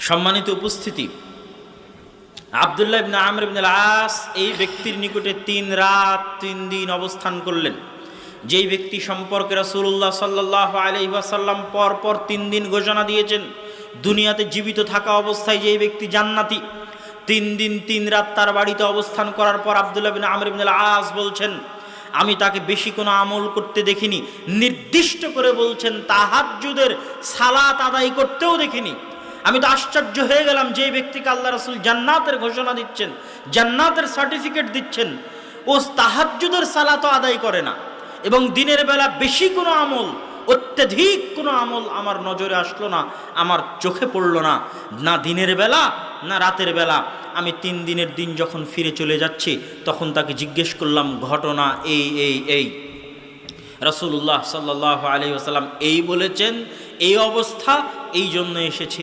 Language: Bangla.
সম্মানিত উপস্থিতি, আব্দুল্লাহ ইবনে আমর ইবনে আল-আস এই ব্যক্তির নিকটে 3 রাত 3 দিন অবস্থান করলেন। যেই ব্যক্তি সম্পর্কে রাসূলুল্লাহ সাল্লাল্লাহু আলাইহি ওয়াসাল্লাম পরপর 3 দিন ঘোষণা দিয়েছেন দুনিয়াতে জীবিত থাকা অবস্থায় যেই ব্যক্তি জান্নাতি। 3 দিন 3 রাত তার বাড়িতে অবস্থান করার পর আব্দুল্লাহ ইবনে আমর ইবনে আল-আস বলছেন, আমি তাকে বেশি কোনো আমল করতে দেখিনি, নির্দিষ্ট করে বলছেন তাহাজ্জুদের সালাত আদায় করতেও দেখিনি। আমি তো আশ্চর্য হয়ে গেলাম, যে ব্যক্তিকে আল্লাহ রাসূল জান্নাতের ঘোষণা দিচ্ছেন, জান্নাতের সার্টিফিকেট দিচ্ছেন, ও তাহাজ্জুদের সালাতও আদায় করে না। এবং দিনের বেলা বেশি কোনো আমল, অত্যধিক কোনো আমল আমার নজরে আসলো না, আমার চোখে পড়লো না, না দিনের বেলা না রাতের বেলা। আমি 3 দিনের দিন যখন ফিরে চলে যাচ্ছি তখন তাকে জিজ্ঞেস করলাম, ঘটনা এই রাসূলুল্লাহ সাল্লাল্লাহু আলাইহি ওয়াসাল্লাম এই বলেছেন, এই অবস্থা, এই জন্য এসেছি।